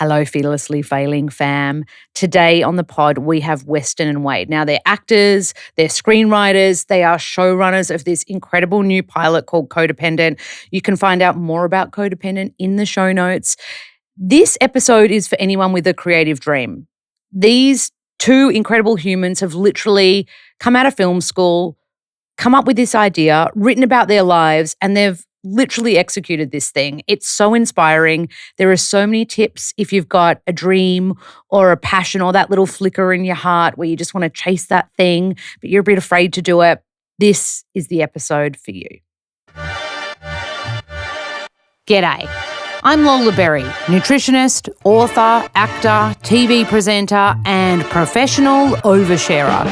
Hello, Fearlessly Failing fam. Today on the pod, we have Weston and Wade. Now, they're actors, they're screenwriters, they are showrunners of this incredible new pilot called Codependent. You can find out more about Codependent in the show notes. This episode is for anyone with a creative dream. These two incredible humans have literally come out of film school, come up with this idea, written about their lives, and they've literally executed this thing. It's so inspiring. There are so many tips if you've got a dream or a passion or that little flicker in your heart where you just want to chase that thing, but you're a bit afraid to do it. This is the episode for you. G'day. I'm Lola Berry, nutritionist, author, actor, TV presenter, and professional oversharer.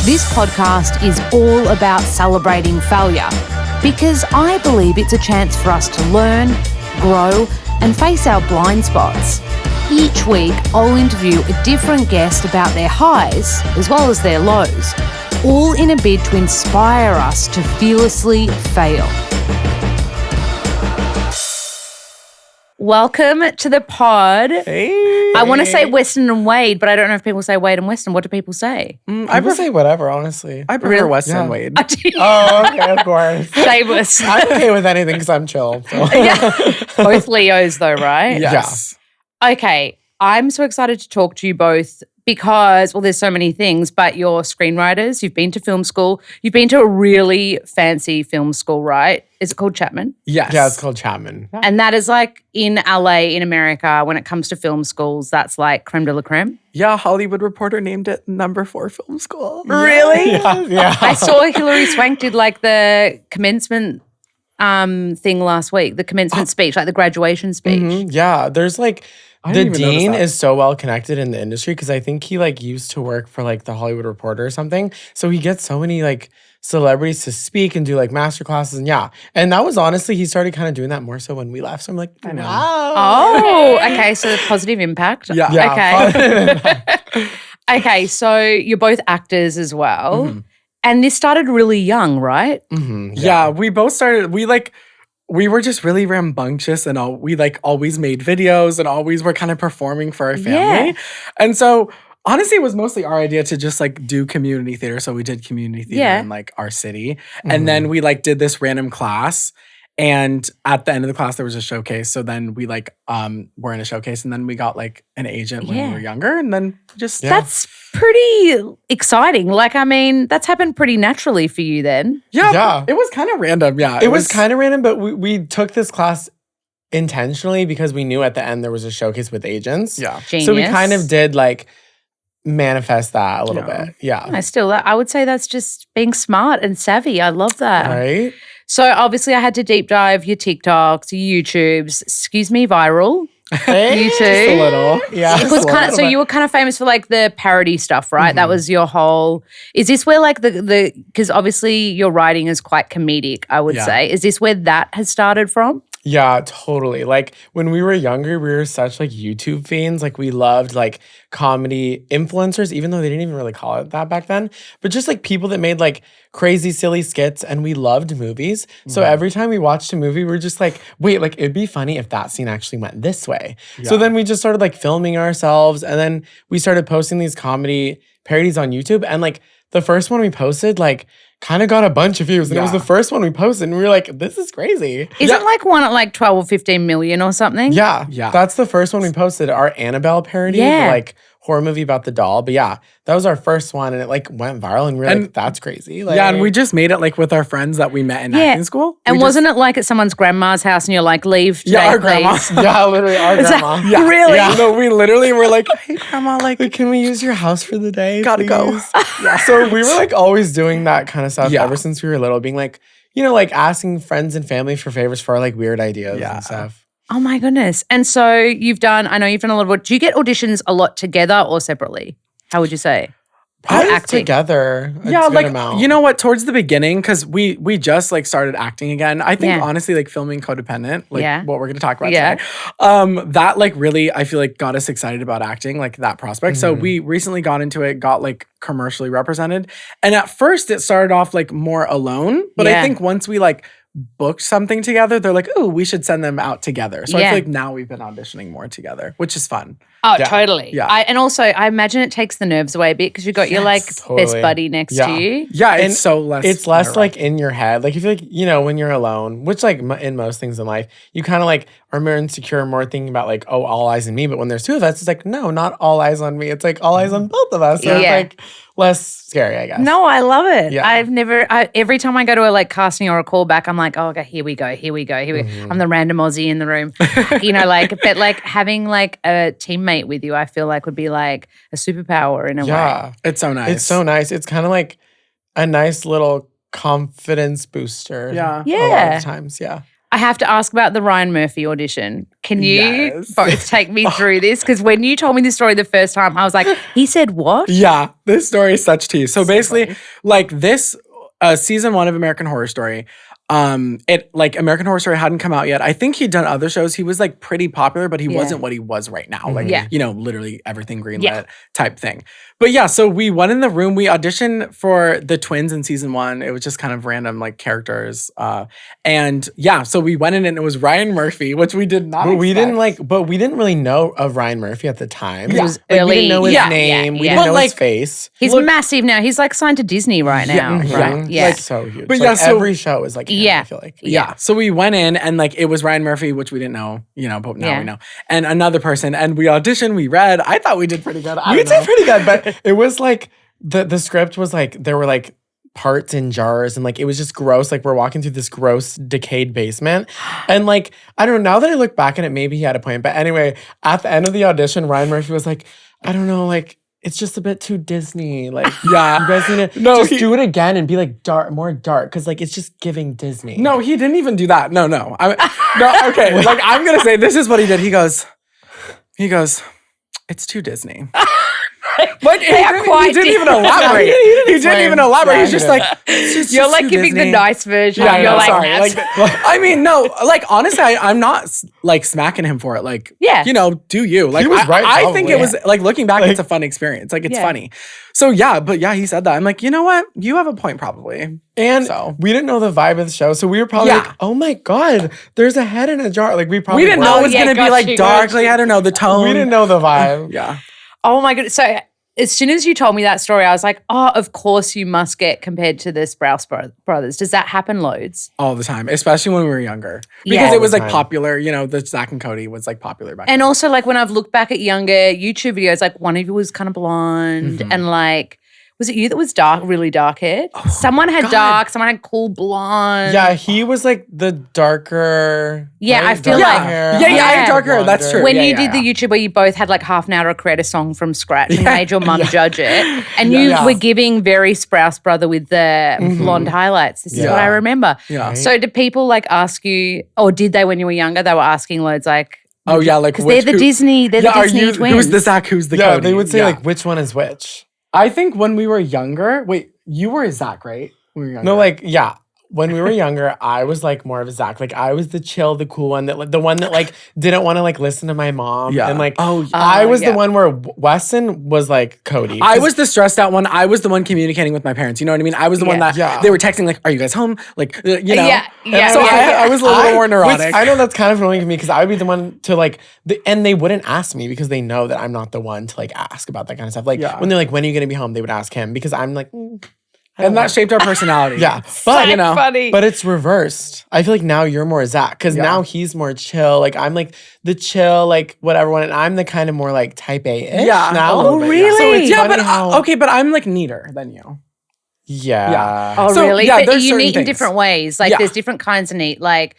This podcast is all about celebrating failure because I believe it's a chance for us to learn, grow, and face our blind spots. Each week, I'll interview a different guest about their highs as well as their lows, all in a bid to inspire us to fearlessly fail. Welcome to the pod. Hey. I want to say Weston and Wade, but I don't know if people say Wade and Weston. What do people say? I prefer say whatever, honestly. I prefer Really? Weston and Wade. Oh, okay, of course. Shameless. I'm okay with anything because I'm chill. So. Yeah. Both Leos though, right? Yes. Okay. I'm so excited to talk to you both because, well, there's so many things, but you're screenwriters. You've been to film school. You've been to a really fancy film school, right? Is it called Chapman? Yes. Yeah, it's called Chapman. Yeah. And that is like in LA, in America, when it comes to film schools, that's like creme de la creme. Yeah, Hollywood Reporter named it number 4 film school. Really? Yeah. I saw Hilary Swank did like the commencement thing last week, the commencement speech, like the graduation speech. Mhm. Yeah, there's like I the didn't even notice dean that. is so well connected in the industry because I think he like used to work for like the Hollywood Reporter or something. So he gets so many like celebrities to speak and do like master classes and and that was honestly he started kind of doing that more so when we left. So I'm like, I know. wow. Oh, okay. So the positive impact. Yeah. Okay. Okay. So you're both actors as well. Mhm. And this started really young, right? Mhm, Yeah, we both started, we were just really rambunctious and we like always made videos and always were kind of performing for our family. Yeah. And so honestly, it was mostly our idea to just like do community theater. So we did community theater Yeah. in like our city. And then we like did this random class. And at the end of the class, there was a showcase. So then we like were in a showcase and then we got like an agent when we were younger. And then just That's pretty exciting. Like, I mean, that's happened pretty naturally for you then. Yeah. It was kind of random. Yeah. It was kind of random, but we took this class intentionally because we knew at the end there was a showcase with agents. Yeah. Genius. So we kind of did like manifest that a little Yeah. bit. Yeah. I would say that's just being smart and savvy. I love that. Right? So obviously I had to deep dive your TikToks, your YouTubes, excuse me, viral. You too? Just a little. Yeah. It was kind of, so you were kind of famous for like the parody stuff, right? That was your whole, is this where like because obviously your writing is quite comedic, I would Yeah. say. Is this where that has started from? Yeah, totally. Like when we were younger, we were such like YouTube fiends. Like we loved like comedy influencers, even though they didn't even really call it that back then. But just like people that made like crazy, silly skits, and we loved movies. So every time we watched a movie, we were just like, wait, like it'd be funny if that scene actually went this way. So then we just started like filming ourselves, and then we started posting these comedy parodies on YouTube. And like the first one we posted, like kind of got a bunch of views. And it was the first one we posted. And we were like, this is crazy. Isn't like one at like 12 or 15 million or something? Yeah. Yeah. That's the first one we posted. Our Annabelle parody, Yeah. the like horror movie about the doll. But yeah, that was our first one. And it like went viral. And we were like, that's crazy. Like, Yeah, and we just made it like with our friends that we met in Yeah. acting school. And We wasn't it like at someone's grandma's house and you're like, leave today, Yeah, our grandma. please? yeah, literally our Is that- grandma. Yeah. Really? Yeah. No, we literally were like, hey, grandma, like, Like, can we use your house for the day? gotta go. please? So we were like always doing that kind of stuff Yeah. ever since we were little, being like, you know, like asking friends and family for favors for our like weird ideas Yeah. and stuff. Oh my goodness. And so I know you've done a lot of, do you get auditions a lot together or separately? How would you say? Probably acting. together. a Yeah, good like amount. you know what? Towards the beginning, because we just like started acting again. I think Yeah. honestly, like filming Codependent, like Yeah. what we're gonna talk about Yeah. today, that like really I feel like got us excited about acting, like that prospect. So we recently got into it, got like commercially represented, and at first it started off like more alone, but I Yeah. think once we like booked something together, they're like, oh, we should send them out together. So I Yeah. feel like now we've been auditioning more together, which is fun. Oh, Yeah. totally. Yeah. And also, I imagine it takes the nerves away a bit because you've got your like best totally. buddy next Yeah. to you. Yeah, And it's so less. It's less nerve-wracking. like in your head. Like, if you like, when you're alone, which like in most things in life, you kind of like are more insecure, more thinking about like, oh, all eyes on me. But when there's two of us, it's like, no, not all eyes on me. It's like all eyes on both of us. So Yeah. it's like less scary, I guess. No, I love it. Yeah. Every time I go to a like casting or a callback, I'm like, oh, okay, here we go. I'm the random Aussie in the room, but like having like a teammate with you, I feel like would be like a superpower in a way. Yeah. It's so nice. It's so nice. It's kind of like a nice little confidence booster. Yeah. A lot of times. Yeah. I have to ask about the Ryan Murphy audition. Can you Yes. both take me through this? Because when you told me this story the first time, I was like, he said what? Yeah, this story is such tea. So basically, like this season 1 of American Horror Story, American Horror Story hadn't come out yet. I think he'd done other shows. He was like pretty popular, but he wasn't what he was right now. Like, literally everything greenlit type thing. But yeah, so we went in the room. We auditioned for the twins in season 1. It was just kind of random like characters. So we went in and it was Ryan Murphy, which we did not. But we didn't really know of Ryan Murphy at the time. It was Like, early. we didn't know his Yeah, name. yeah, We yeah. didn't know But, his like, face. He's massive now. He's like signed to Disney right now. Right? Yeah. Like so huge. But But yeah, so- every show is like him, I feel like. Yeah. So we went in and like it was Ryan Murphy, which we didn't know, but now we know. And another person. And we auditioned, we read. I thought we did pretty good. We did pretty good, but it was like the script was like there were like parts in jars and like it was just gross. Like we're walking through this gross decayed basement. And like, I don't know, now that I look back on it, maybe he had a point. But anyway, at the end of the audition, Ryan Murphy was like, I don't know, like it's just a bit too Disney. Like, you guys need to do it again and be like more dark. Cause like it's just giving Disney. No, he didn't even do that. No. No, okay. Like I'm gonna say this is what he did. He goes, it's too Disney. Like he didn't even elaborate. He didn't even elaborate. He's just like, You're like giving the nice version. Yeah, You're no, like, sorry. "That's Like, I mean, no. Like honestly, I'm not like smacking him for it. Like, do you? Like, He was right, I think it probably. was like looking back, it's a fun experience. Like, it's funny. So he said that. I'm like, you know what? You have a point, probably. And So. we didn't know the vibe of the show. So we were probably like, oh my God, there's a head in a jar. Like we didn't know it was gonna be like dark. Like I don't know the tone. We didn't know the vibe. Yeah. Oh my goodness. So as soon as you told me that story, I was like, oh, of course you must get compared to the Sprouse brothers. Does that happen loads? All the time, especially when we were younger. Because Yeah. it was All the like time. popular, the Zach and Cody was like popular back And then. also like when I've looked back at younger YouTube videos, like one of you was kind of blonde and like, was it you that was dark, really dark haired? someone had God. dark, someone had cool blonde. Yeah, he was like the darker. Yeah, I feel darker like- hair. Yeah, I Yeah. had dark hair. That's true. When Yeah, you yeah, did the yeah. YouTube where you both had like half an hour to create a song from scratch and made your mum judge it. And you Yeah. were giving very Sprouse brother with the blonde highlights. This is what I remember. Yeah. So did people like ask you, or did they when you were younger, they were asking loads like, Oh yeah, like because they're the Disney twins. Who's the Zach? Who's the Yeah, Cody? they would say Yeah. like, which one is which? I think when we were younger, wait, you were a Zach, right? When we were younger. No, like, yeah. When we were younger, I was like more of a Zach. Like I was the chill, the cool one, the one that like didn't want to like listen to my mom. Yeah. And like Oh, I was yeah. the one where Weston was like Cody. I was the stressed out one. I was the one communicating with my parents. You know what I mean? I was the one that Yeah. they were texting like, "Are you guys home?" Like, Yeah, yeah, So yeah. I was a little more which neurotic. I know that's kind of annoying to me because I would be the one to like, and they wouldn't ask me because they know that I'm not the one to like ask about that kind of stuff. Like Yeah. when they're like, when are you going to be home? They would ask him because I'm like, and that shaped our personality. yeah. But But funny. But it's reversed. I feel like now you're more Zach because now he's more chill. Like I'm like the chill, like whatever one, and I'm the kind of more like type A-ish Yeah. now. Oh, a little bit, really? So it's Yeah, funny but how, okay, but I'm like neater than you. yeah. Oh, So, really? yeah, But there's you certain neat in things. different ways. Like Yeah. there's different kinds of neat. Like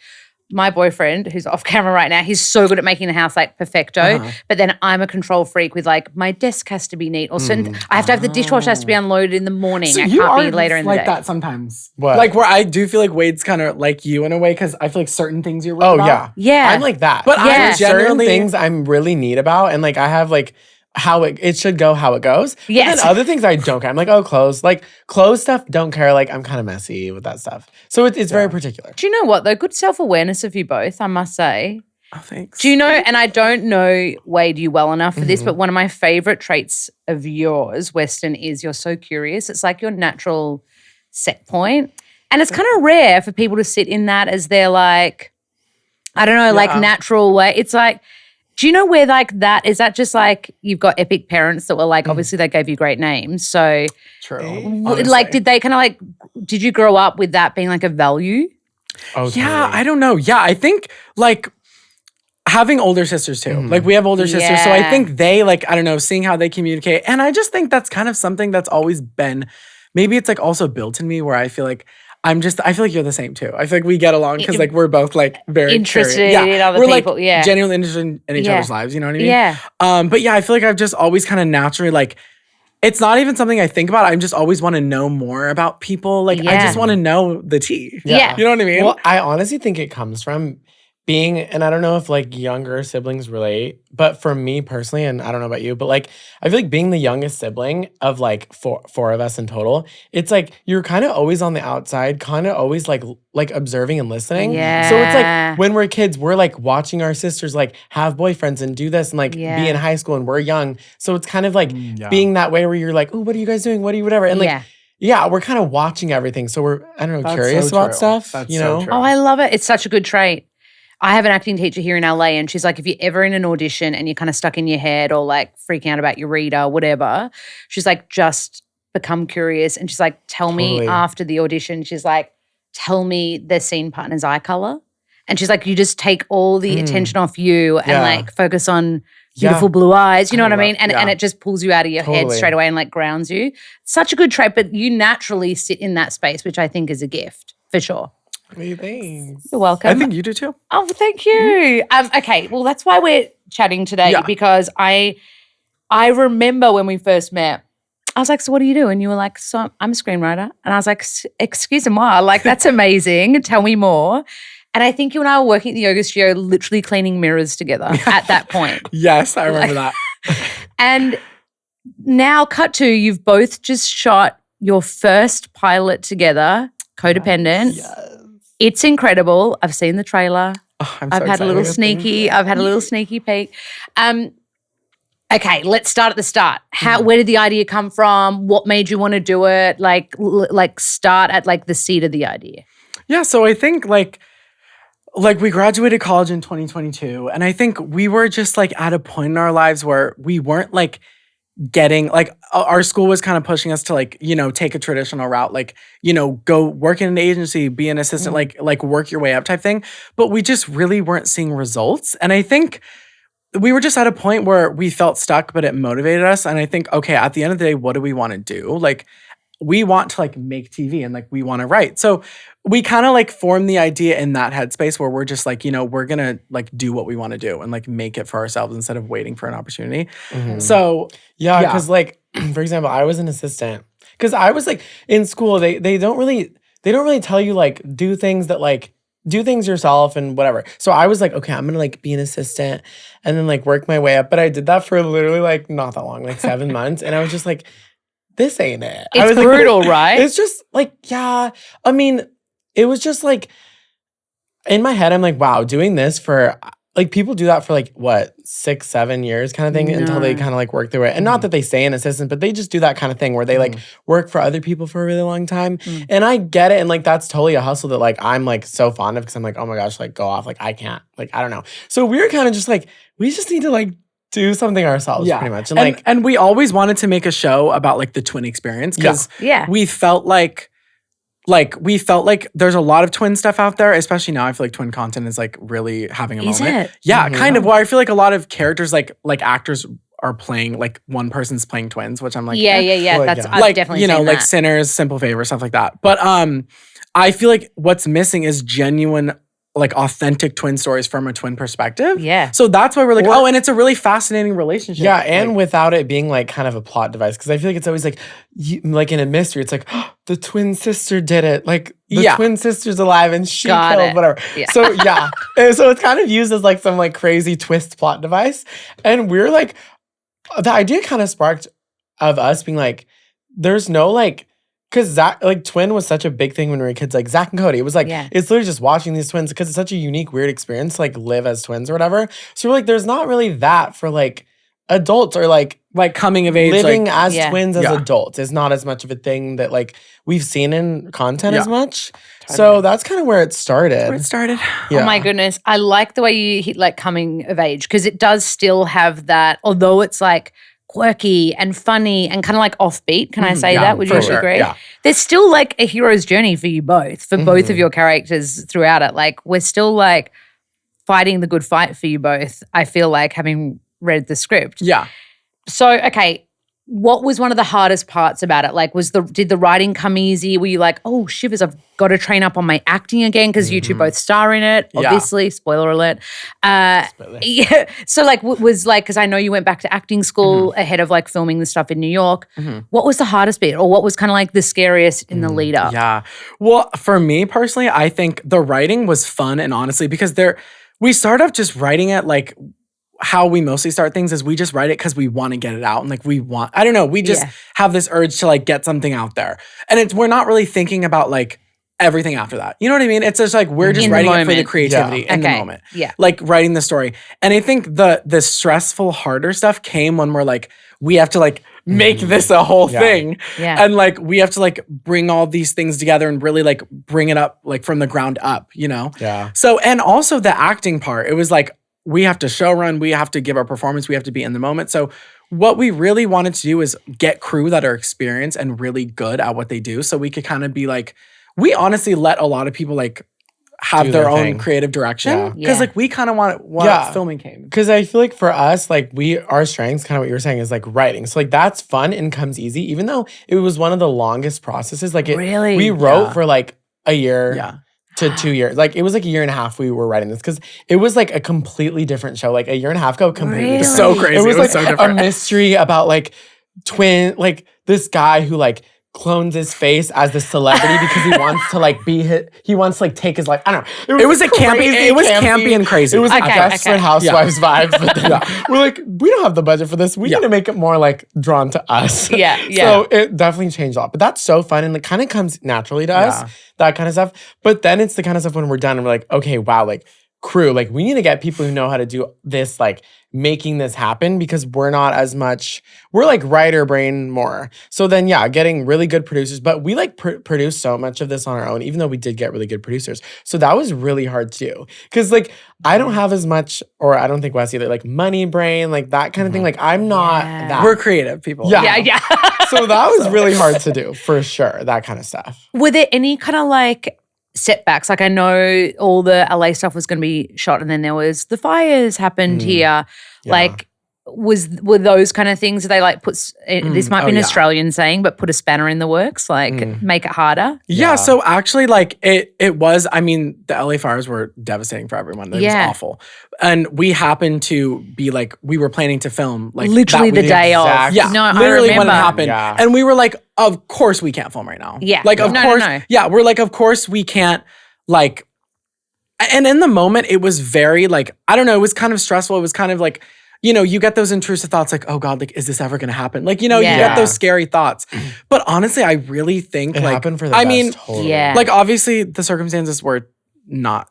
my boyfriend, who's off camera right now, he's so good at making the house like perfecto. But then I'm a control freak with like my desk has to be neat or certain. I have to have the dishwasher has to be unloaded in the morning. So I you can't are be later in the like day. that sometimes. What? Like where I do feel like Wade's kind of like you in a way because I feel like certain things you're really Oh about. yeah. Yeah. I'm like that. But Yeah. I'm Certain generally things I'm really neat about, and like I have like how it should go how it goes. Yes. But then other things I don't care. I'm like, oh, clothes stuff, don't care. Like I'm kind of messy with that stuff. So it's very particular. Do you know what though? Good self-awareness of you both, I must say. Oh, thanks. Do you know, and I don't know Wade you well enough for this, but one of my favorite traits of yours, Weston, is you're so curious. It's like your natural set point. And it's kind of rare for people to sit in that as their like, I don't know, like natural way. It's like, do you know where like that, is that just like you've got epic parents that were like, obviously they gave you great names. So True. like, did they kind of like, did you grow up with that being like a value? Oh, Yeah, totally. I don't know. Yeah, I think like having older sisters too. Like we have older sisters. So I think they like, I don't know, seeing how they communicate. And I just think that's kind of something that's always been, maybe it's like also built in me where I feel like I feel like you're the same too. I feel like we get along because like we're both like very interested curious. in other we're people. Like genuinely interested in each other's lives. You know what I mean? Yeah. But yeah, I feel like I've just always kind of naturally like, it's not even something I think about. I just always want to know more about people. Like I just want to know the tea. Yeah. You know what I mean? Well, I honestly think it comes from being, and I don't know if like younger siblings relate, but for me personally, and I don't know about you, but like I feel like being the youngest sibling of like four of us in total, it's like you're kind of always on the outside, kind of always like observing and listening. Yeah. So it's like when we're kids, we're like watching our sisters like have boyfriends and do this and like be in high school and we're young. So it's kind of like being that way where you're like, oh, what are you guys doing? What are you, whatever. And like, yeah, we're kind of watching everything. So we're, I don't know, curious about stuff. That's you so know? true. Oh, I love it. It's such a good trait. I have an acting teacher here in LA and she's like, if you're ever in an audition and you're kind of stuck in your head or like freaking out about your reader, whatever, she's like, just become curious. And she's like, tell me after the audition, she's like, tell me the scene partner's eye color. And she's like, you just take all the attention off you and like focus on beautiful blue eyes. You know what I mean? And it just pulls you out of your head straight away and like grounds you. Such a good trait, but you naturally sit in that space, which I think is a gift for sure. Hey, thanks. You're welcome. I think you do too. Oh, thank you. Okay, well, that's why we're chatting today because I remember when we first met, I was like, so what do you do? And you were like, so I'm a screenwriter. And I was like, excuse-moi, like that's amazing. Tell me more. And I think you and I were working at the yoga studio, literally cleaning mirrors together at that point. Yes, I remember that. And now cut to, you've both just shot your first pilot together, Codependent. Yes. It's incredible. I've seen the trailer. Oh, I've had a little sneaky. I've had a little sneaky peek. Okay, let's start at the start. Where did the idea come from? What made you want to do it? Like start at like the seed of the idea. Yeah, so I think like we graduated college in 2022, and I think we were just like at a point in our lives where we weren't like getting like our school was kind of pushing us to like, you know, take a traditional route, like, you know, go work in an agency, be an assistant, like work your way up type thing. But we just really weren't seeing results. And I think we were just at a point where we felt stuck, but it motivated us. And I think, okay, at the end of the day, what do we want to do? Like, we want to like make TV and like we want to write. So we kind of like formed the idea in that headspace where we're just like, you know, we're going to like do what we want to do and like make it for ourselves instead of waiting for an opportunity. So yeah, because like, for example, I was an assistant because I was like in school, they don't really tell you like do things yourself and whatever. So I was like, okay, I'm gonna like be an assistant and then like work my way up. But I did that for literally like not that long, like 7 months. And I was just like, this ain't it. It's brutal, right? It's just like, yeah. I mean, it was just like, in my head, I'm like, wow, doing this for, like people do that for like, what, 6-7 years kind of thing until they kind of like work through it. And not that they stay an assistant, but they just do that kind of thing where they like work for other people for a really long time. And I get it. And like, that's totally a hustle that like, I'm like so fond of because I'm like, oh my gosh, like go off. Like I can't, like, I don't know. So we were kind of just like, we just need to like do something ourselves pretty much. And we always wanted to make a show about like the twin experience because we felt like there's a lot of twin stuff out there, especially now I feel like twin content is like really having a moment. Is it? Yeah, kind of. Where I feel like a lot of characters like actors are playing like one person's playing twins, which I'm like yeah. Well, That's yeah. I've like definitely you know seen like that. Sinners, Simple Favor, stuff like that. But I feel like what's missing is genuine like authentic twin stories from a twin perspective. Yeah. So that's why we're like, and it's a really fascinating relationship. Yeah, and without it being like kind of a plot device, because I feel like it's always like, like in a mystery, it's like the twin sister did it, like the twin sister's alive and she killed whatever. Yeah. So and so it's kind of used as like some like crazy twist plot device, and we're like, the idea kind of sparked of us being like, there's no like. Because Zach, like, twin was such a big thing when we were kids. Like, Zach and Cody. It was like, it's literally just watching these twins because it's such a unique, weird experience to, like, live as twins or whatever. So we're like, there's not really that for, like, adults or like coming of age, living like, as twins as Yeah. adults is not as much of a thing that like we've seen in content as Yeah. much. So that's kind of where it started. where it started. Yeah. Oh my goodness. I like the way you hit like coming of age because it does still have that, although it's like quirky and funny and kind of like offbeat. Can I say Yeah, that? Would for you sure. agree? Yeah. There's still like a hero's journey for you both, for both of your characters throughout it. Like we're still like fighting the good fight for you both, I feel like, having read the script. Yeah. So, okay, what was one of the hardest parts about it? Like, did the writing come easy? Were you like, oh, shivers, I've got to train up on my acting again because you two both star in it, Yeah. obviously, spoiler alert. Spoiler. Yeah. So, like, was like, because I know you went back to acting school ahead of like filming the stuff in New York. What was the hardest bit, or what was kind of like the scariest in the lead up? Yeah. Well, for me personally, I think the writing was fun, and honestly, because we start off just writing it like how we mostly start things is we just write it because we want to get it out, and like I don't know, we just have this urge to like get something out there, and we're not really thinking about like everything after that. You know what I mean? It's just like we're just In the writing it for the moment. creativity in the Okay. moment. Yeah. Like writing the story. And I think the stressful, harder stuff came when we're like, we have to like make this a whole thing. Yeah. And like we have to like bring all these things together and really like bring it up like from the ground up, you know? Yeah. So, and also the acting part, it was like, we have to show run, we have to give our performance, we have to be in the moment. So what we really wanted to do is get crew that are experienced and really good at what they do. So we could kind of be like, we honestly let a lot of people like have Do their their own thing. creative direction. Yeah. Because Yeah. like we kind of want Yeah. filming came. Because I feel like for us, like our strengths, kind of what you were saying, is like writing. So like that's fun and comes easy, even though it was one of the longest processes. Like Really? we wrote Yeah. for like a year Yeah. to 2 years. Like it was like a year and a half we were writing this because it was like a completely different show. Like a year and a half ago, completely Really? different. So crazy. It was like so a different. mystery about like like this guy who like clones his face as the celebrity because he wants to like he wants to like take his life. I don't know. It was a campy, crazy, it was campy and crazy. It was like Okay, Desperate okay. Housewives vibes, but then we're like, we don't have the budget for this. We need to make it more like drawn to us. Yeah, yeah. So it definitely changed a lot. But that's so fun and it kind of comes naturally to us, that kind of stuff. But then it's the kind of stuff when we're done and we're like, okay, wow, like crew, like we need to get people who know how to do this, like making this happen because we're not as much, we're like writer brain more. So then, yeah, getting really good producers, but we like produce so much of this on our own, even though we did get really good producers. So that was really hard to do because like I don't have as much, or I don't think Wes either, like money brain, like that kind of thing. Like I'm not that. We're creative people. Yeah. Yeah. So that was really hard to do for sure, that kind of stuff. Were there any kind of like setbacks? Like I know all the LA stuff was going to be shot and then there was the fires happened here. Yeah. Like were those kind of things that they like this might be an Australian saying, but put a spanner in the works, like make it harder? Yeah, so actually like it was, I mean, the LA fires were devastating for everyone. It was awful. And we happened to be like, we were planning to film like Literally that the day of. Exactly. Yeah, No, literally I when it remember. happened. Yeah. And we were like, of course we can't film right now. Yeah. Like, of No, course. no. Yeah, we're like, of course we can't, like, and in the moment, it was very like, I don't know, it was kind of stressful. It was kind of like, you know, you get those intrusive thoughts like, oh God, like, is this ever going to happen? Like, you know, you get those scary thoughts. But honestly, I really think It like, happened for the I best, mean, totally. Yeah. like obviously the circumstances were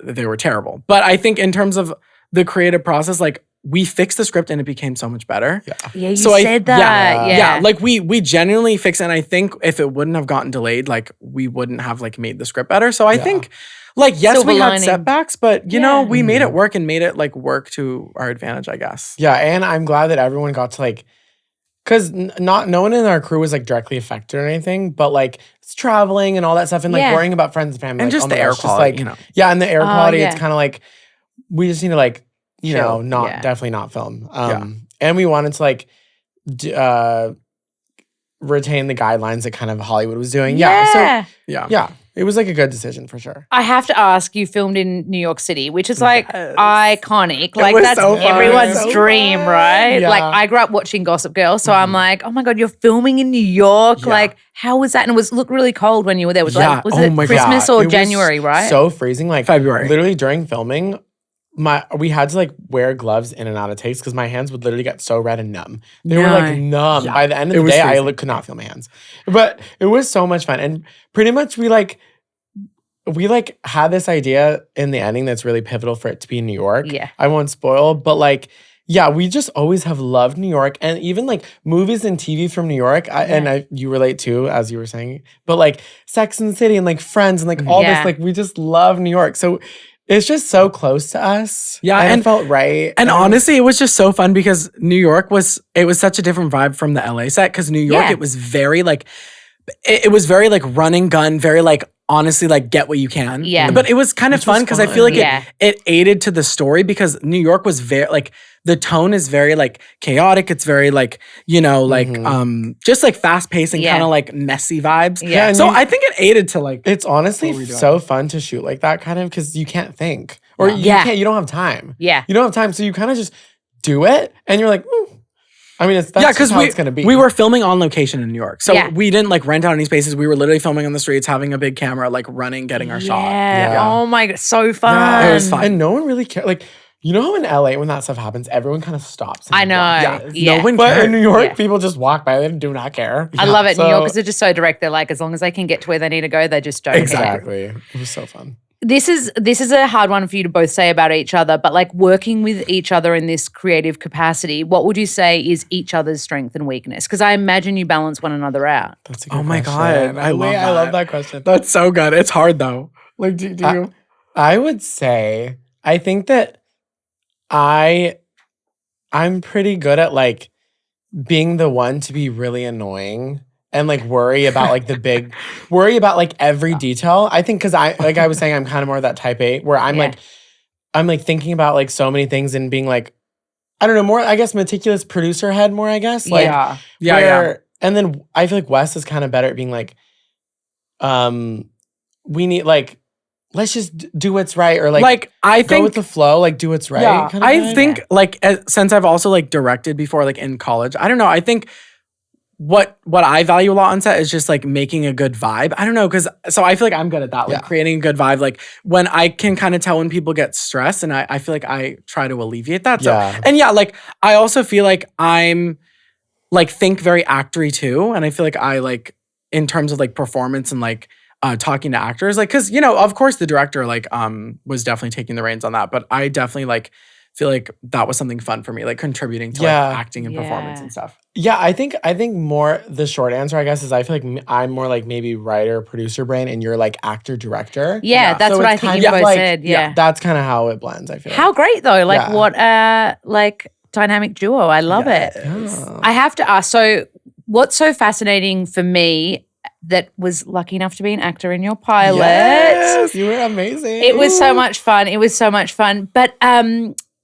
they were terrible. But I think in terms of the creative process, like we fixed the script and it became so much better. Yeah, you So said that. Yeah, like we genuinely fixed it. And I think if it wouldn't have gotten delayed, like we wouldn't have like made the script better. So I think like, yes, Silver we had lining. setbacks, but you know, we made Mm-hmm. it work and made it like work to our advantage, I guess. Yeah, and I'm glad that everyone got to like, because no one in our crew was like directly affected or anything, but like it's traveling and all that stuff and like worrying about friends and family. And like, just oh my the air gosh, quality, like, you know. Yeah, and the air quality, it's yeah. kind of like, we just need to like, you Chill. know, definitely not film. And we wanted to like, retain the guidelines that kind of Hollywood was doing. Yeah. So yeah, it was like a good decision for sure. I have to ask, you filmed in New York City, which is like iconic. Like was that's so fun. everyone's So dream, fun. right? Yeah. Like I grew up watching Gossip Girl, so I'm like, oh my God, you're filming in New York. Yeah. Like, how was that? And it was looked really cold when you were there. Was Yeah. like, was Oh it my God. Christmas It or was January, right? So freezing, like February. Literally during filming, we had to like wear gloves in and out of takes because my hands would literally get so red and numb. They were like numb. Yeah. By the end of It the was day, freezing. I could not feel my hands. But it was so much fun, and pretty much we had this idea in the ending that's really pivotal for it to be in New York. Yeah. I won't spoil, but like yeah, we just always have loved New York, and even like movies and TV from New York. You relate too, as you were saying, but like Sex and the City and like Friends and like all this, like we just love New York. So it's just so close to us. Yeah, and it felt right. And honestly, it was just so fun because New York was such a different vibe from the LA set. Because New York, it was very like, it was very like run and gun, very like honestly like get what you can. Yeah. But it was kind of fun because I feel like it aided to the story because New York was very like, the tone is very like chaotic. It's very like, you know, like just like fast paced and kind of like messy vibes. Yeah. So I think it aided to like, it's honestly so fun to shoot like that kind of because you can't think or you don't have time. Yeah. You don't have time. So you kind of just do it and you're like, I mean, that's just how it's going to be. We were filming on location in New York. So we didn't like rent out any spaces. We were literally filming on the streets, having a big camera, like running, getting our shot. Yeah. Oh my God. So fun. Yeah, it was fun. And no one really cared. Like, you know how in LA, when that stuff happens, everyone kind of stops. I know. No one But cared. in New York, people just walk by. They do not care. I love it. New Yorkers are just so direct. They're like, as long as they can get to where they need to go, they just don't care. Exactly. It was so fun. This is a hard one for you to both say about each other, but like working with each other in this creative capacity, what would you say is each other's strength and weakness? Because I imagine you balance one another out. That's a good Oh my question. God. I love that question. That's so good. It's hard though. Like, do you? I would say, I think that I'm pretty good at like being the one to be really annoying and like worry about like worry about like every detail. I think because I was saying, I'm kind of more that type A where I'm like thinking about like so many things and being like, I don't know, more, I guess, meticulous producer head more, I guess. Like, Yeah. And then I feel like Wes is kind of better at being like, we need like, let's just do what's right, or like I go think with the flow, like do what's right. Yeah, kind of I vibe. think like since I've also like directed before, like in college, I don't know. I think what I value a lot on set is just like making a good vibe. I don't know, because so I feel like I'm good at that, like creating a good vibe. Like when I can kind of tell when people get stressed, and I feel like I try to alleviate that. So and like I also feel like I'm like think very actory too, and I feel like I like in terms of like performance and like. Talking to actors, like, because, you know, of course the director, like, was definitely taking the reins on that, but I definitely, like, feel like that was something fun for me, like, contributing to, like, acting and performance and stuff. Yeah, I think more, the short answer, I guess, is I feel like I'm more, like, maybe writer, producer brain, and you're, like, actor, director. Yeah, that's so what I think you both like, said, yeah. That's kind of how it blends, I feel How great, though. Like, what, like, dynamic duo. I love it. I have to ask, so what's so fascinating for me that was lucky enough to be an actor in your pilot. Yes, you were amazing. It was so much fun. But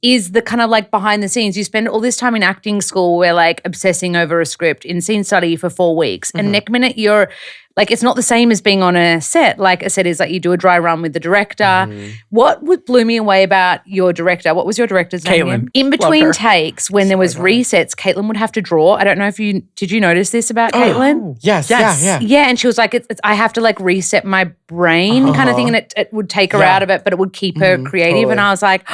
is the kind of like behind the scenes, you spend all this time in acting school where like obsessing over a script in scene study for 4 weeks. And next minute you're like, it's not the same as being on a set. Like a set is like you do a dry run with the director. What blew me away about your director? What was your director's name? Caitlin. In between takes, when there was resets, Caitlin would have to draw. I don't know if did you notice this about Caitlin? Yes. Yeah. Yeah, and she was like, I have to like reset my brain kind of thing, and it would take her out of it, but it would keep her creative. Totally. And I was like,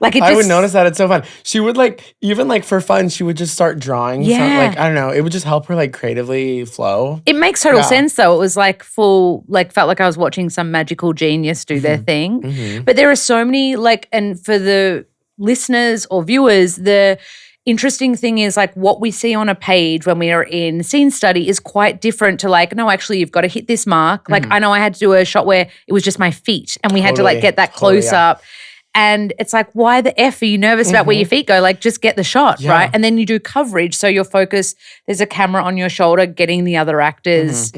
like it just, I would notice that. It's so fun. She would like, even like for fun, she would just start drawing. Yeah. Like, I don't know. It would just help her like creatively flow. It makes total sense though. It was like felt like I was watching some magical genius do their thing. But there are so many like, and for the listeners or viewers, the interesting thing is like what we see on a page when we are in scene study is quite different to like, no, actually you've got to hit this mark. Like I know I had to do a shot where it was just my feet and we had to like get that close up. And it's like, why the F are you nervous about where your feet go? Like, just get the shot, right? And then you do coverage. So your focus, there's a camera on your shoulder, getting the other actors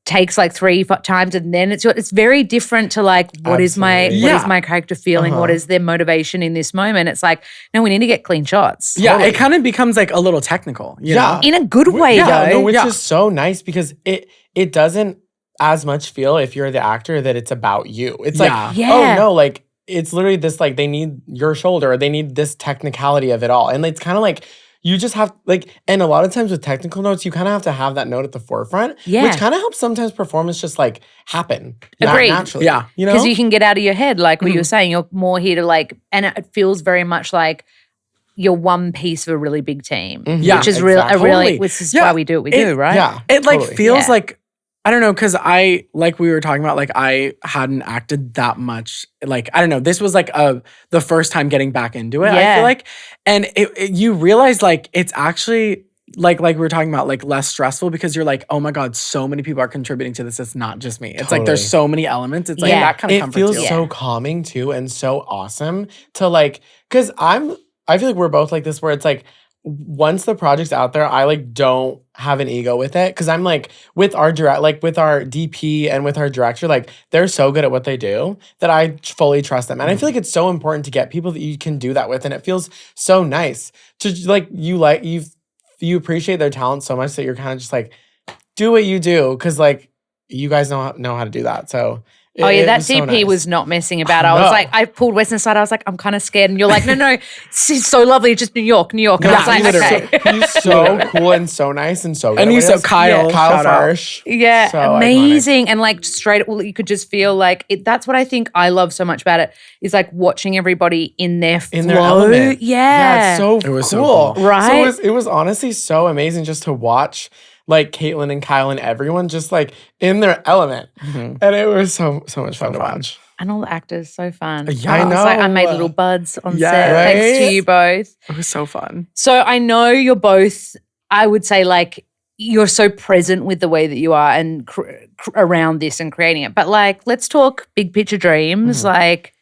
takes like 3 times, and then it's very different to like, what is my character feeling? What is their motivation in this moment? It's like, no, we need to get clean shots. Yeah, it kind of becomes like a little technical, you know? In a good way, though. Which is so nice because it doesn't as much feel if you're the actor that it's about you. It's like, oh no, like, it's literally this, like, they need your shoulder, or they need this technicality of it all. And it's kind of like, you just have, like, and a lot of times with technical notes, you kind of have to have that note at the forefront, which kind of helps sometimes performance just, like, happen. Agreed. Naturally. Yeah. You know? Because you can get out of your head, like what you were saying. You're more here to, like, and it feels very much like you're one piece of a really big team. Yeah, which is exactly. which is why we do what we do, right? Yeah. It, like, feels like I don't know, because like we were talking about, like I hadn't acted that much. Like, I don't know, this was like the first time getting back into it, I feel like. And you realize like it's actually like we were talking about, like less stressful because you're like, oh my God, so many people are contributing to this. It's not just me. It's like there's so many elements. It's like that kind of comfort feels too. so calming too and so awesome to like, because I feel like we're both like this where it's like, once the project's out there, I like don't have an ego with it because I'm like with our DP and with our director, like they're so good at what they do that I fully trust them. And I feel like it's so important to get people that you can do that with, and it feels so nice to like you appreciate their talent so much that you're kind of just like do what you do because like you guys know how to do that. So. That DP was not messing about. I was like, I pulled Weston aside. I was like, I'm kind of scared. And you're like, no, it's so lovely. Just New York. And I was like, okay. He's so cool and so nice and so good. And he's so Kyle Farsh. Yeah, so amazing. Iconic. And like you could just feel like that's what I think I love so much about it is like watching everybody in their flow. In their element. Yeah. It was so cool. Right. So it was honestly so amazing just to watch like Caitlin and Kyle and everyone just like in their element. And it was so much fun to watch. And all the actors, so fun. Yeah, I know. Like, I made little buds on set right? thanks to you both. It was so fun. So I know you're both, I would say like, you're so present with the way that you are and around this and creating it. But like, let's talk big picture dreams. Like,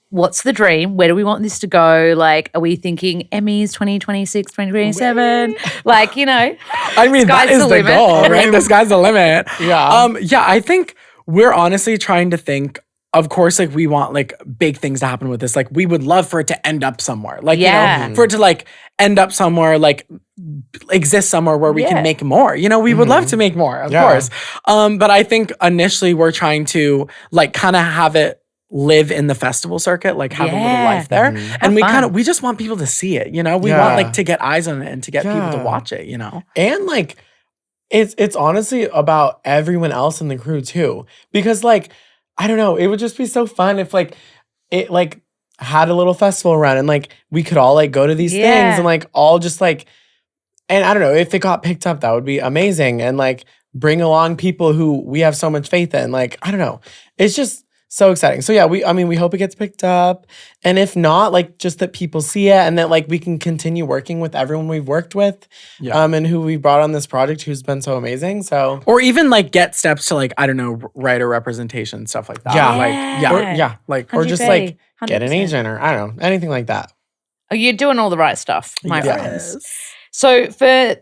what's the dream? Where do we want this to go? Like, are we thinking Emmys 2026, 2027? Like, you know. I mean, that is the goal, right? The sky's the limit. Yeah. Yeah, I think we're honestly trying to think, of course, like we want like big things to happen with this. Like we would love for it to end up somewhere. Like, you know, for it to like end up somewhere, like exist somewhere where we can make more. You know, we would love to make more, of course. But I think initially we're trying to like kind of have it live in the festival circuit, like have a little life there. And we just want people to see it, you know? We want like to get eyes on it and to get people to watch it, you know? And like it's honestly about everyone else in the crew too. Because like, I don't know, it would just be so fun if like it like had a little festival run and like we could all like go to these things and like all just like, and I don't know, if it got picked up, that would be amazing. And like bring along people who we have so much faith in. Like, I don't know. It's just so exciting. So yeah, we hope it gets picked up. And if not, like just that people see it and that like we can continue working with everyone we've worked with and who we brought on this project who's been so amazing. So or even like get steps to like, I don't know, writer representation, stuff like that. Or just like 100%. Get an agent or I don't know, anything like that. Oh, you're doing all the right stuff, my friends. So for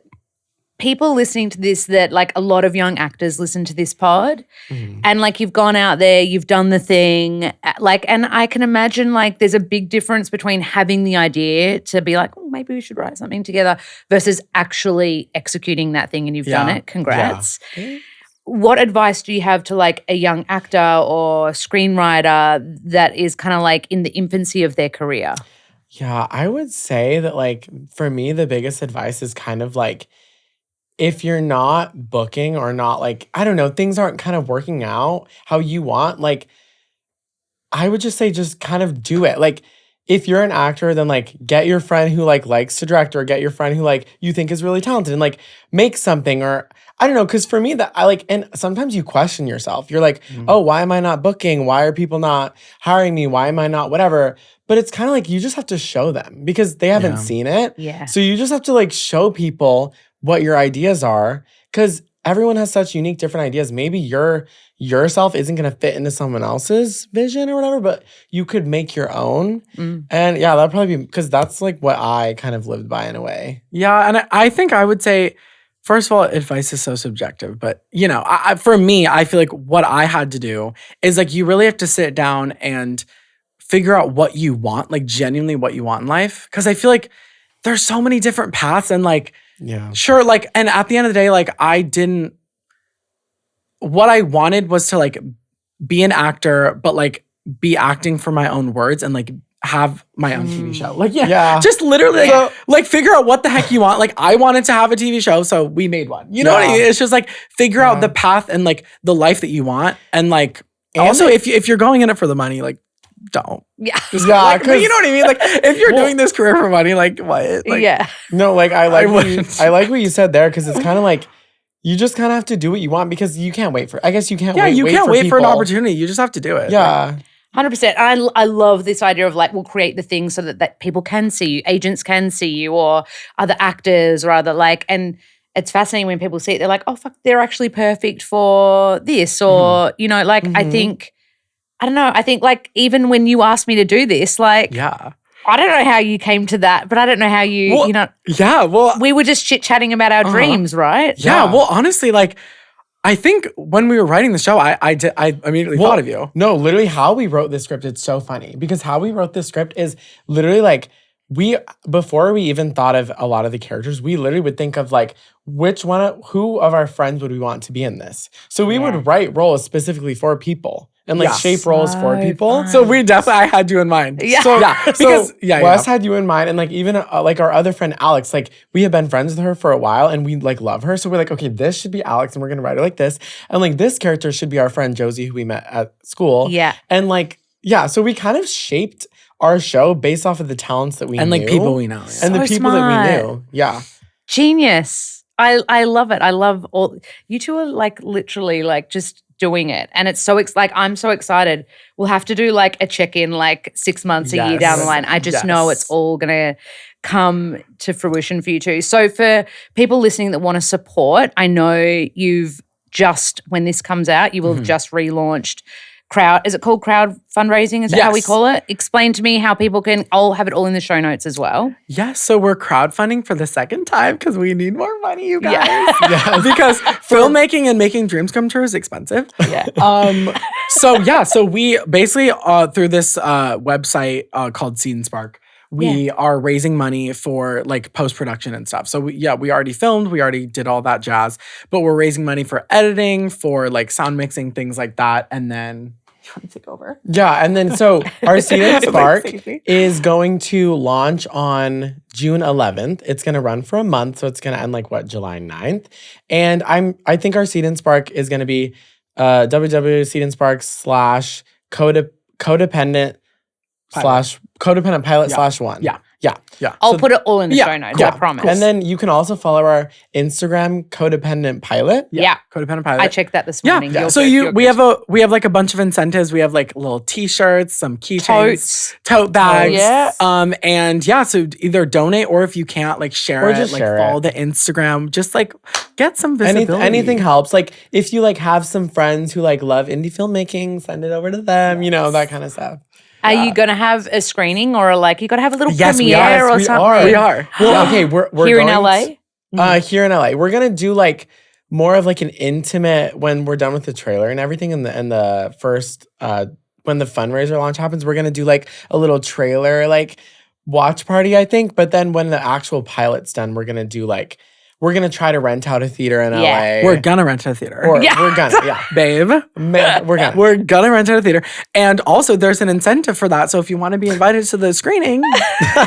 people listening to this that like a lot of young actors listen to this pod and like you've gone out there, you've done the thing like, and I can imagine like there's a big difference between having the idea to be like, oh, maybe we should write something together versus actually executing that thing and you've done it. Congrats. Yeah. What advice do you have to like a young actor or screenwriter that is kind of like in the infancy of their career? Yeah, I would say that like for me, the biggest advice is kind of like, if you're not booking or not like, I don't know, things aren't kind of working out how you want, like, I would just say just kind of do it. Like, if you're an actor, then like get your friend who like likes to direct or get your friend who like you think is really talented and like make something or I don't know. Cause for me that I like, and sometimes you question yourself. You're like, oh, why am I not booking? Why are people not hiring me? Why am I not whatever? But it's kind of like you just have to show them because they haven't seen it. Yeah. So you just have to like show people what your ideas are because everyone has such unique different ideas. Maybe yourself isn't going to fit into someone else's vision or whatever, but you could make your own. And yeah, that'd probably be because that's like what I kind of lived by in a way. Yeah. And I think I would say, first of all, advice is so subjective, but you know, for me, I feel like what I had to do is like, you really have to sit down and figure out what you want, like genuinely what you want in life. Cause I feel like there's so many different paths and like, sure, like, and at the end of the day, like what I wanted was to like be an actor, but like be acting for my own words and like have my own TV show. Like, just literally like figure out what the heck you want. Like I wanted to have a TV show, so we made one. You know what I mean? It's just like figure out the path and like the life that you want. And like, also if you're going in it for the money, like don't. Like, but you know what I mean? Like if you're doing this career for money, like what? Like, No, like I like what you said there because it's kind of like you just kind of have to do what you want because you can't wait for. I guess you can't. Yeah, you can't wait for an people. opportunity. You just have to do it. Yeah. 100%. I love this idea of like, we'll create the things so that people can see you, agents can see you, or other actors or other like, and it's fascinating when people see it, they're like, oh, fuck, they're actually perfect for this. Or, you know, like I think, I don't know, I think like even when you asked me to do this, like, Yeah. I don't know how you came to that, but I don't know how you know. Yeah, well. We were just chit-chatting about our dreams, right? Yeah, well, honestly, like, I think when we were writing the show, I immediately thought of you. No, literally how we wrote this script, it's so funny because how we wrote this script is literally like before we even thought of a lot of the characters, we literally would think of like who of our friends would we want to be in this? So we would write roles specifically for people and like shape roles for people. So we definitely, I had you in mind. Yeah. So, because Wes had you in mind, and like even like our other friend Alex, like we have been friends with her for a while and we like love her. So we're like, okay, this should be Alex and we're gonna write her like this. And like this character should be our friend Josie, who we met at school. Yeah. And like, yeah, so we kind of shaped our show based off of the talents that we and knew. like people we know. Yeah. And the So people that we smart. knew. Yeah. Genius. I love it. I love all you two are like literally like just doing it. And it's so like I'm so excited. We'll have to do like a check-in like 6 months, a year down the line. I just know it's all gonna come to fruition for you two. So for people listening that want to support, I know you've just, when this comes out, you will have just relaunched is it called crowd fundraising? Is that how we call it? Explain to me how people can, I'll have it all in the show notes as well. Yes, so we're crowdfunding for the second time because we need more money, you guys. Yeah. Because filmmaking and making dreams come true is expensive. Yeah. So we basically through this website called Seed and Spark, we are raising money for like post-production and stuff. So we already filmed, we already did all that jazz, but we're raising money for editing, for like sound mixing, things like that. And then you want to take over? Yeah, and then so our Seed and Spark is going to launch on June 11th. It's going to run for a month, so it's going to end like July 9th. And I think our Seed and Spark is going to be www.seedandspark/codependent /codependent pilot /1. Yeah. I'll put it all in the show notes, I promise. And then you can also follow our Instagram, Codependent Pilot. Yeah. Codependent Pilot. I checked that this morning. Yeah. So we have like a bunch of incentives. We have like little t-shirts, some keychains, tote bags. Yeah. And yeah, so either donate or if you can't, like share it, like follow the Instagram, just like get some visibility. Anything helps. Like if you like have some friends who like love indie filmmaking, send it over to them, you know, that kind of stuff. Are you going to have a screening or like you got to have a little Yes, premiere or something? We are. Well, okay, we're here going in LA? Here in LA. We're going to do like more of like an intimate, when we're done with the trailer and everything and the first, when the fundraiser launch happens, we're going to do like a little trailer, like watch party, I think. But then when the actual pilot's done, we're going to do like, we're going to try to rent out a theater in LA. We're going to rent out a theater. We're gonna, Babe. We're going to rent out a theater. And also there's an incentive for that. So if you want to be invited to the screening,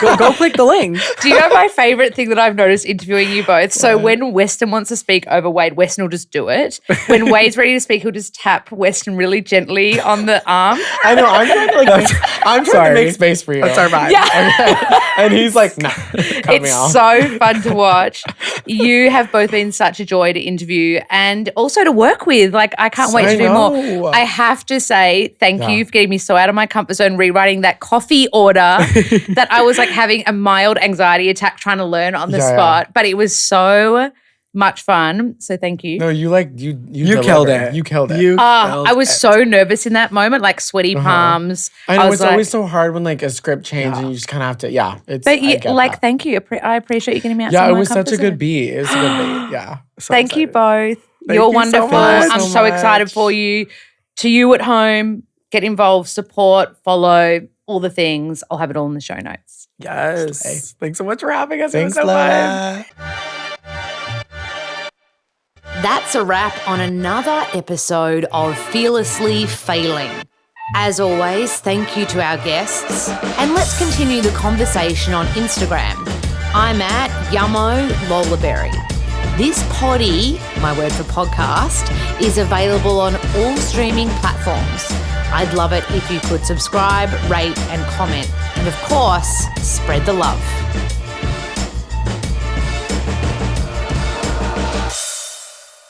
go click the link. Do you know my favorite thing that I've noticed interviewing you both? So when Weston wants to speak over Wade, Weston will just do it. When Wade's ready to speak, he'll just tap Weston really gently on the arm. I know. I'm trying to make space for you. That's our vibe. Yeah. Okay. And he's like, nah, cut me off. It's so fun to watch. You have both been such a joy to interview and also to work with. Like, I can't wait to do more. I have to say thank you for getting me so out of my comfort zone, rewriting that coffee order that I was like having a mild anxiety attack trying to learn on the spot. But it was so much fun. So thank you. No, you killed it. You killed it. I was so nervous in that moment, like sweaty palms. I know it's always so hard when like a script changes and you just kind of have to, But thank you. I appreciate you getting me out. Yeah, it was such a good beat. It was a good beat. Yeah. So thank you both. You're wonderful. I'm so excited for you. To you at home, get involved, support, follow, all the things. I'll have it all in the show notes. Yes. Hey. Thanks so much for having us. Thanks, it was so fun. That's a wrap on another episode of Fearlessly Failing. As always, thank you to our guests. And let's continue the conversation on Instagram. I'm at Yummo Lola Berry. This poddy, my word for podcast, is available on all streaming platforms. I'd love it if you could subscribe, rate, and comment. And of course, spread the love.